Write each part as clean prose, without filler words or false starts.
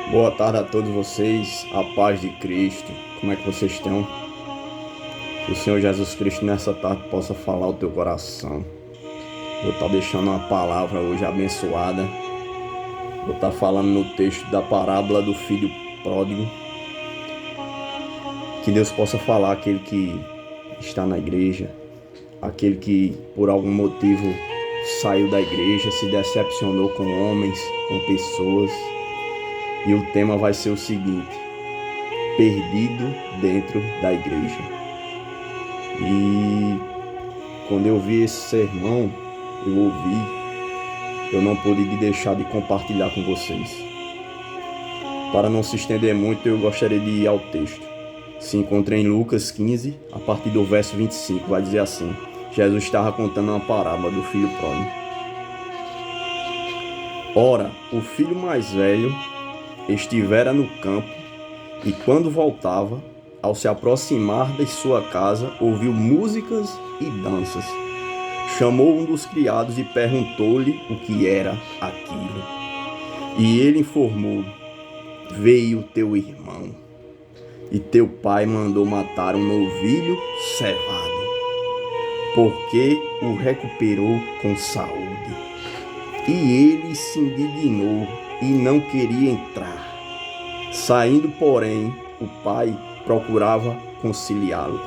Boa tarde a todos vocês, a paz de Cristo. Como é que vocês estão? Que o Senhor Jesus Cristo nessa tarde possa falar ao teu coração. Vou estar deixando uma palavra hoje abençoada. Vou estar falando no texto da parábola do filho pródigo. Que Deus possa falar àquele que está na igreja, aquele que por algum motivo saiu da igreja, se decepcionou com homens, com pessoas. E o tema vai ser o seguinte: perdido dentro da igreja. E quando eu vi esse sermão, eu não pude deixar de compartilhar com vocês. Para não se estender muito, eu gostaria de ir ao texto. Se encontra em Lucas 15, a partir do verso 25, vai dizer assim: Jesus estava contando uma parábola do filho pródigo. Ora, o filho mais velho estivera no campo, e quando voltava, ao se aproximar de sua casa, ouviu músicas e danças. Chamou um dos criados e perguntou-lhe o que era aquilo. E ele informou: veio teu irmão, e teu pai mandou matar um novilho cevado, porque o recuperou com saúde. E ele se indignou e não queria entrar. Saindo, porém, o pai procurava conciliá-lo.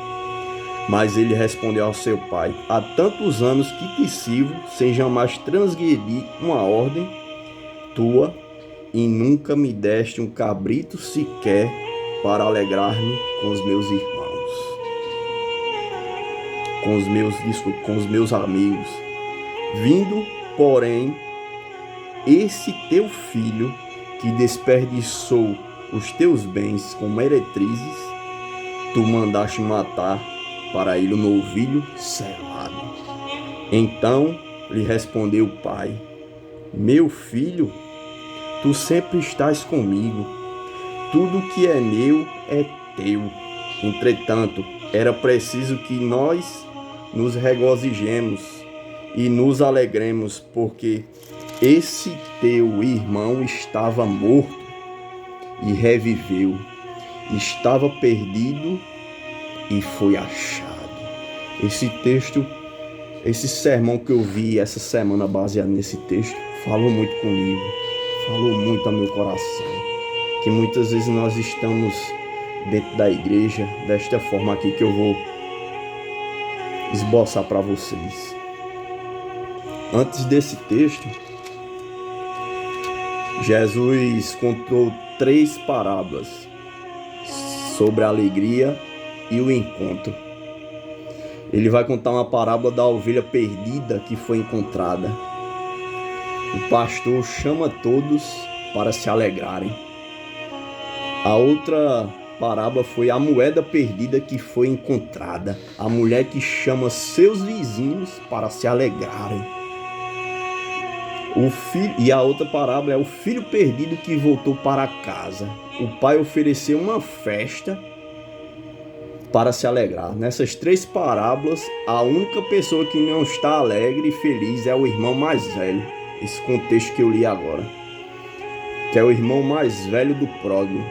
Mas ele respondeu ao seu pai: há tantos anos que te sirvo, sem jamais transgredir uma ordem tua, e nunca me deste um cabrito sequer para alegrar-me com os meus irmãos, com os meus amigos. Vindo, porém, esse teu filho, que desperdiçou os teus bens com meretrizes, tu mandaste matar para ele um novilho cevado. Então lhe respondeu o pai: meu filho, tu sempre estás comigo, tudo que é meu é teu. Entretanto, era preciso que nós nos regozijemos e nos alegremos, porque esse teu irmão estava morto e reviveu, estava perdido e foi achado. Esse sermão que eu vi essa semana baseado nesse texto, falou muito comigo, falou muito ao meu coração, que muitas vezes nós estamos dentro da igreja desta forma aqui que eu vou esboçar para vocês. Antes desse texto, Jesus contou 3 parábolas sobre a alegria e o encontro. Ele vai contar uma parábola da ovelha perdida que foi encontrada. O pastor chama todos para se alegrarem. A outra parábola foi a moeda perdida que foi encontrada. A mulher que chama seus vizinhos para se alegrarem. E a outra parábola é o filho perdido que voltou para casa. O pai ofereceu uma festa para se alegrar. Nessas 3 parábolas, a única pessoa que não está alegre e feliz é o irmão mais velho. Esse contexto que eu li agora, que é o irmão mais velho do pródigo.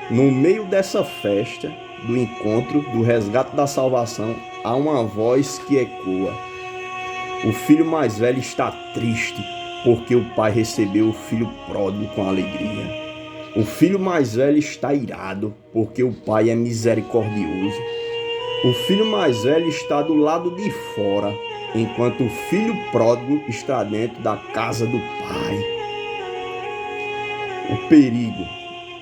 No meio dessa festa, do encontro, do resgate da salvação, há uma voz que ecoa: o filho mais velho está triste, porque o pai recebeu o filho pródigo com alegria. O filho mais velho está irado, porque o pai é misericordioso. O filho mais velho está do lado de fora, enquanto o filho pródigo está dentro da casa do pai. O perigo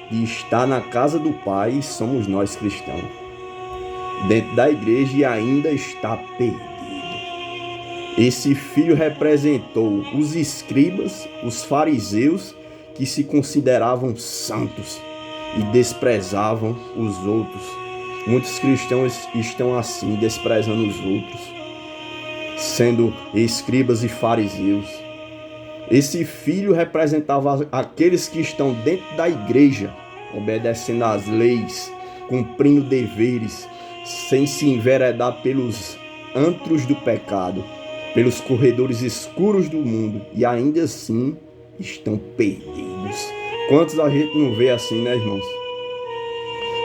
de estar na casa do pai somos nós cristãos, dentro da igreja, e ainda está perdido. Esse filho representou os escribas, os fariseus, que se consideravam santos e desprezavam os outros. Muitos cristãos estão assim, desprezando os outros, sendo escribas e fariseus. Esse filho representava aqueles que estão dentro da igreja, obedecendo às leis, cumprindo deveres, sem se enveredar pelos antros do pecado, pelos corredores escuros do mundo, e ainda assim estão perdidos, Quantos a gente não vê assim, né, irmãos?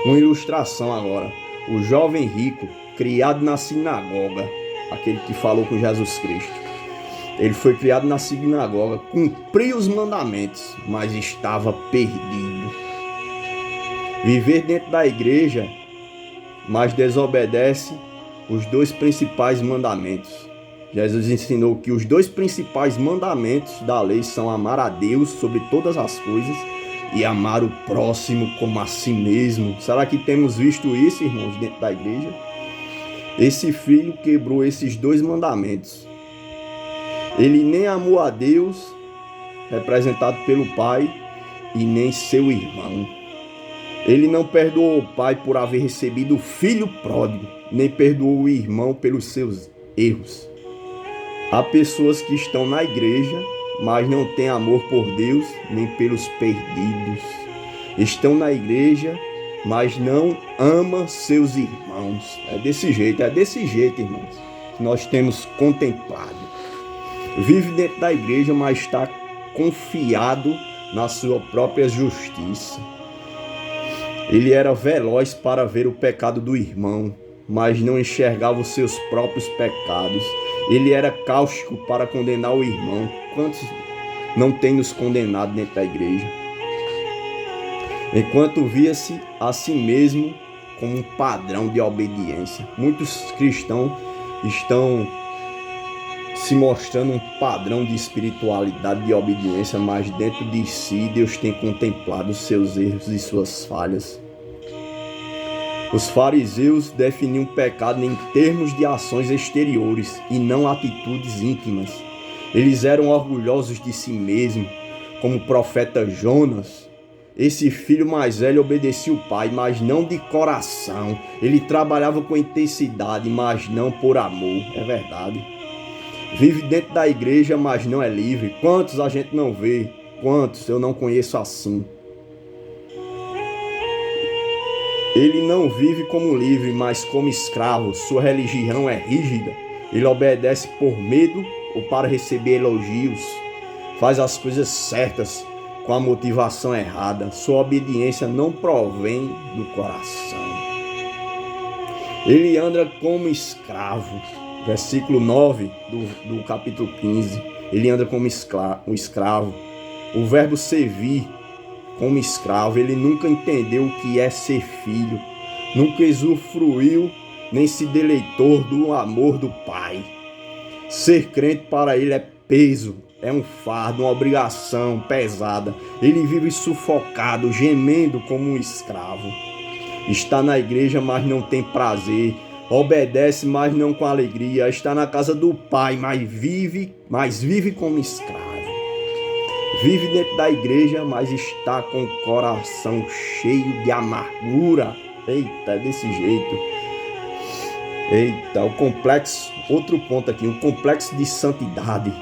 Uma ilustração agora. O jovem rico, criado na sinagoga, aquele que falou com Jesus Cristo. Ele foi criado na sinagoga, cumpriu os mandamentos, mas estava perdido. Viver dentro da igreja, mas desobedece os 2 principais mandamentos. Jesus ensinou que os 2 principais mandamentos da lei são amar a Deus sobre todas as coisas e amar o próximo como a si mesmo. Será que temos visto isso, irmãos, dentro da igreja? Esse filho quebrou esses 2 mandamentos. Ele nem amou a Deus, representado pelo pai, e nem seu irmão. Ele não perdoou o pai por haver recebido o filho pródigo, nem perdoou o irmão pelos seus erros. Há pessoas que estão na igreja, mas não têm amor por Deus, nem pelos perdidos. Estão na igreja, mas não amam seus irmãos. É desse jeito, irmãos, que nós temos contemplado. Vive dentro da igreja, mas está confiado na sua própria justiça. Ele era veloz para ver o pecado do irmão, mas não enxergava os seus próprios pecados. Ele era cáustico para condenar o irmão. Quantos não tem nos condenado dentro da igreja? Enquanto via-se a si mesmo como um padrão de obediência. Muitos cristãos estão se mostrando um padrão de espiritualidade, de obediência, mas dentro de si Deus tem contemplado os seus erros e suas falhas. Os fariseus definiam o pecado em termos de ações exteriores e não atitudes íntimas. Eles eram orgulhosos de si mesmos, como o profeta Jonas. Esse filho mais velho obedecia o pai, mas não de coração. Ele trabalhava com intensidade, mas não por amor. É verdade. Vive dentro da igreja, mas não é livre. Quantos a gente não vê? Quantos eu não conheço assim? Ele não vive como livre, mas como escravo. Sua religião é rígida. Ele obedece por medo ou para receber elogios. Faz as coisas certas com a motivação errada. Sua obediência não provém do coração. Ele anda como escravo. Versículo 9 do capítulo 15. Ele anda como escravo. O verbo servir como escravo. Ele nunca entendeu o que é ser filho. Nunca usufruiu nem se deleitou do amor do Pai. Ser crente para ele é peso, é um fardo, uma obrigação pesada. Ele vive sufocado, gemendo como um escravo. Está na igreja, mas não tem prazer. Obedece, mas não com alegria. Está na casa do Pai, mas vive como escravo. Vive dentro da igreja, mas está com o coração cheio de amargura. Eita, é desse jeito. Eita, o complexo, outro ponto aqui, um complexo de santidade.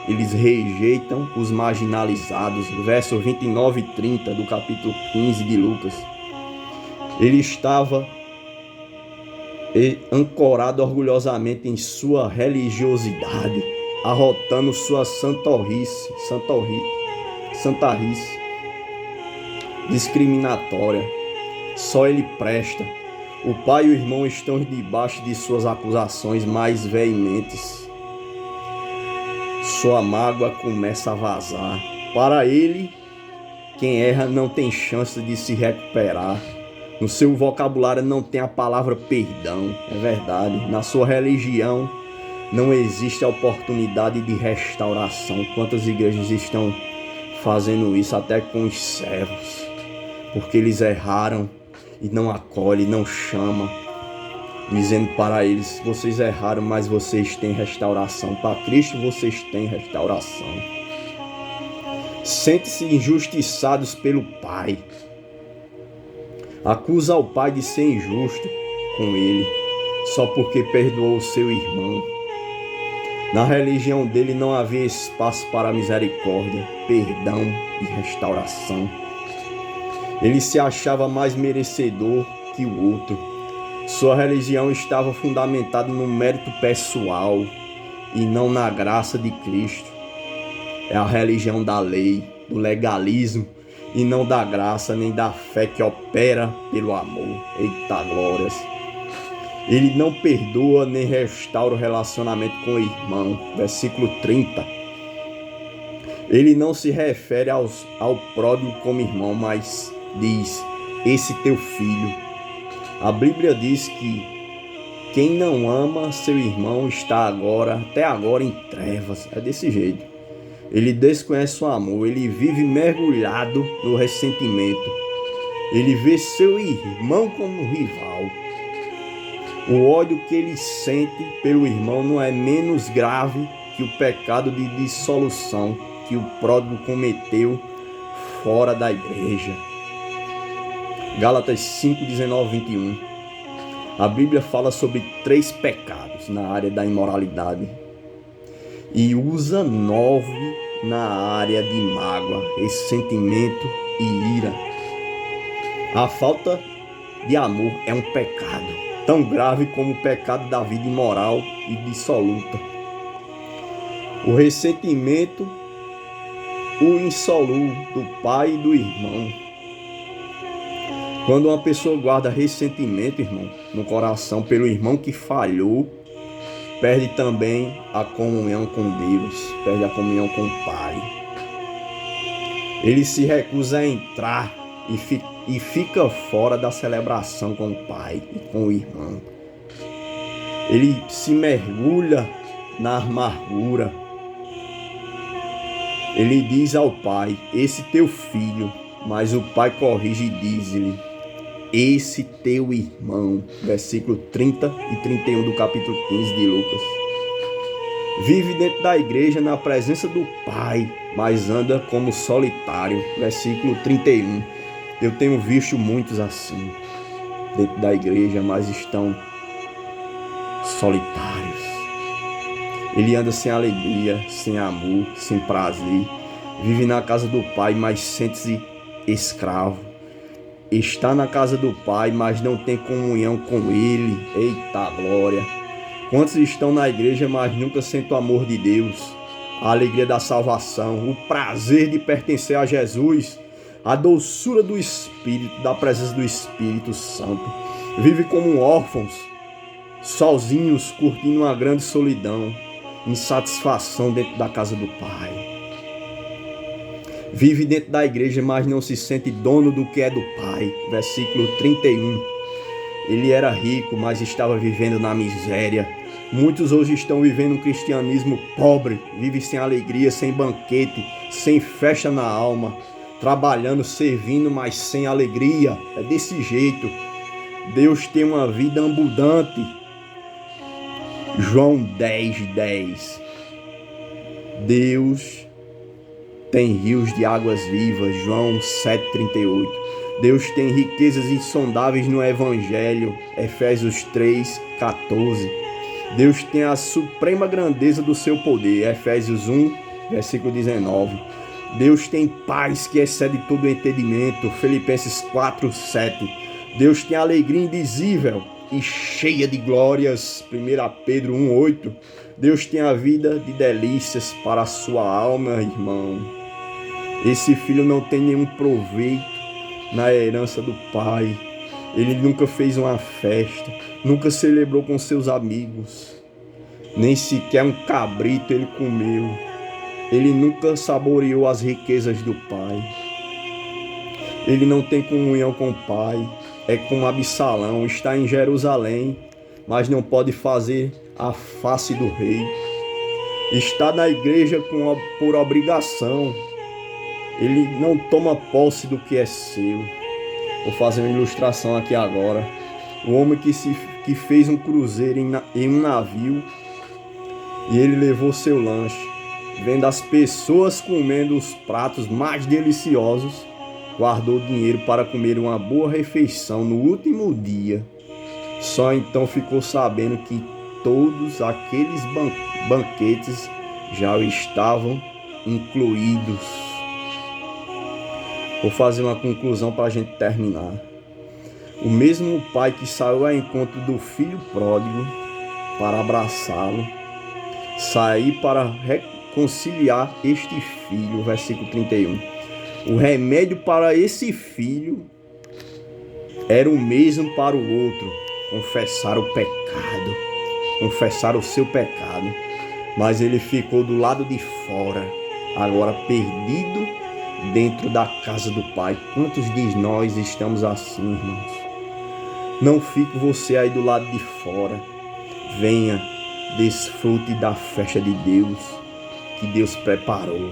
Eles rejeitam os marginalizados. Verso 29 e 30 do capítulo 15 de Lucas. Ele estava ancorado orgulhosamente em sua religiosidade, arrotando sua santarrice discriminatória. Só ele presta. O pai e o irmão estão debaixo de suas acusações mais veementes. Sua mágoa começa a vazar. Para ele, quem erra não tem chance de se recuperar. No seu vocabulário não tem a palavra perdão. É verdade. Na sua religião não existe a oportunidade de restauração. Quantas igrejas estão fazendo isso até com os servos? Porque eles erraram e não acolhe, não chama, dizendo para eles: vocês erraram, mas vocês têm restauração. Para Cristo vocês têm restauração. Sentem-se injustiçados pelo Pai. Acusa o Pai de ser injusto com ele, só porque perdoou o seu irmão. Na religião dele não havia espaço para misericórdia, perdão e restauração. Ele se achava mais merecedor que o outro. Sua religião estava fundamentada no mérito pessoal e não na graça de Cristo. É a religião da lei, do legalismo. e não da graça nem da fé que opera pelo amor. Eita glórias! Ele não perdoa nem restaura o relacionamento com o irmão. Versículo 30. Ele não se refere ao pródigo como irmão, mas diz, esse teu filho. A Bíblia diz que quem não ama seu irmão está até agora em trevas. É desse jeito. Ele desconhece o amor, ele vive mergulhado no ressentimento. Ele vê seu irmão como rival. O ódio que ele sente pelo irmão não é menos grave que o pecado de dissolução que o pródigo cometeu fora da igreja. Gálatas 5, 19, 21. A Bíblia fala sobre 3 pecados na área da imoralidade e usa 9 na área de mágoa, ressentimento e ira. A falta de amor é um pecado tão grave como o pecado da vida imoral e dissoluta. O ressentimento, o insoluto do pai e do irmão. Quando uma pessoa guarda ressentimento, irmão, no coração pelo irmão que falhou, perde também a comunhão com Deus, perde a comunhão com o Pai. Ele se recusa a entrar e fica fora da celebração com o Pai e com o irmão. Ele se mergulha na amargura. Ele diz ao pai, esse teu filho, mas o pai corrige e diz-lhe, esse teu irmão. Versículo 30 e 31 do capítulo 15 de Lucas. Vive dentro da igreja na presença do Pai, mas anda como solitário. Versículo 31. Eu tenho visto muitos assim, dentro da igreja, mas estão solitários. Ele anda sem alegria, sem amor, sem prazer. Vive na casa do Pai, mas sente-se escravo. Está na casa do Pai, mas não tem comunhão com Ele. Eita glória! Quantos estão na igreja, mas nunca sentem o amor de Deus, a alegria da salvação, o prazer de pertencer a Jesus, a doçura do Espírito, da presença do Espírito Santo. Vive como órfãos, sozinhos, curtindo uma grande solidão, insatisfação dentro da casa do Pai. Vive dentro da igreja, mas não se sente dono do que é do Pai. Versículo 31. Ele era rico, mas estava vivendo na miséria. Muitos hoje estão vivendo um cristianismo pobre, vive sem alegria, sem banquete, sem festa na alma, trabalhando, servindo, mas sem alegria. É desse jeito. Deus tem uma vida abundante. João 10:10. Deus tem rios de águas vivas. João 7:38. Deus tem riquezas insondáveis no Evangelho. Efésios 3:14. Deus tem a suprema grandeza do seu poder. Efésios 1, versículo 19. Deus tem paz que excede todo o entendimento. Filipenses 4:7. Deus tem alegria indizível e cheia de glórias. 1 Pedro 1:8. Deus tem a vida de delícias para a sua alma, irmão. Esse filho não tem nenhum proveito na herança do pai. Ele nunca fez uma festa, nunca celebrou com seus amigos, nem sequer um cabrito ele comeu. Ele nunca saboreou as riquezas do pai. Ele não tem comunhão com o pai. É como Absalão, está em Jerusalém, mas não pode fazer a face do rei. Está na igreja por obrigação. Ele não toma posse do que é seu. Vou fazer uma ilustração aqui agora. O homem que fez um cruzeiro em um navio e ele levou seu lanche. Vendo as pessoas comendo os pratos mais deliciosos, guardou dinheiro para comer uma boa refeição no último dia. Só então ficou sabendo que todos aqueles banquetes já estavam incluídos. Vou fazer uma conclusão para a gente terminar. O mesmo pai que saiu ao encontro do filho pródigo para abraçá-lo, saiu para reconciliar este filho, versículo 31. O remédio para esse filho era o mesmo para o outro: confessar o pecado, confessar o seu pecado. Mas ele ficou do lado de fora, agora perdido dentro da casa do Pai. Quantos de nós estamos assim, irmãos? Não fique você aí do lado de fora. Venha, desfrute da festa de Deus, que Deus preparou.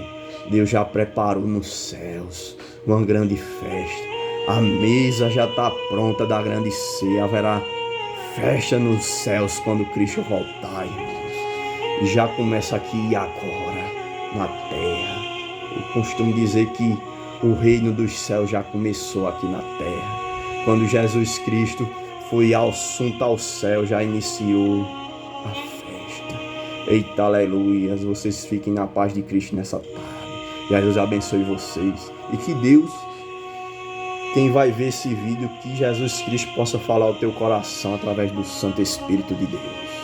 Deus já preparou nos céus uma grande festa. A mesa já está pronta da grande ceia. Haverá festa nos céus quando Cristo voltar, irmãos. E já começa aqui e agora, na terra. Eu costumo dizer que o reino dos céus já começou aqui na terra. Quando Jesus Cristo foi assunto ao céu, já iniciou a festa. Eita, aleluia. Vocês fiquem na paz de Cristo nessa tarde. Jesus abençoe vocês. E que Deus, quem vai ver esse vídeo, que Jesus Cristo possa falar ao teu coração através do Santo Espírito de Deus.